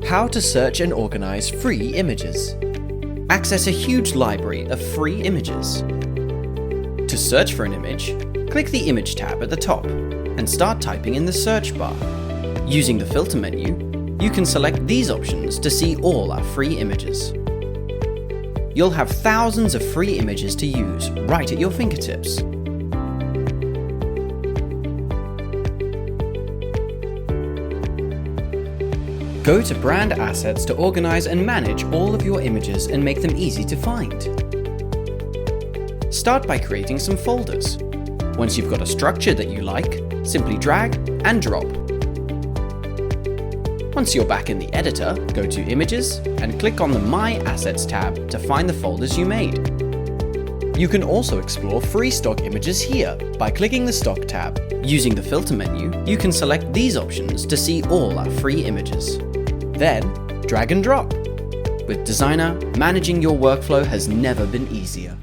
How to search and organize free images. Access a huge library of free images. To search for an image, click the Image tab at the top and start typing in the search bar. Using the filter menu, you can select these options to see all our free images. You'll have thousands of free images to use right at your fingertips. Go to Brand Assets to organize and manage all of your images and make them easy to find. Start by creating some folders. Once you've got a structure that you like, simply drag and drop. Once you're back in the editor, go to Images and click on the My Assets tab to find the folders you made. You can also explore free stock images here by clicking the Stock tab. Using the filter menu, you can select these options to see all our free images. Then, drag and drop. With Desygner, managing your workflow has never been easier.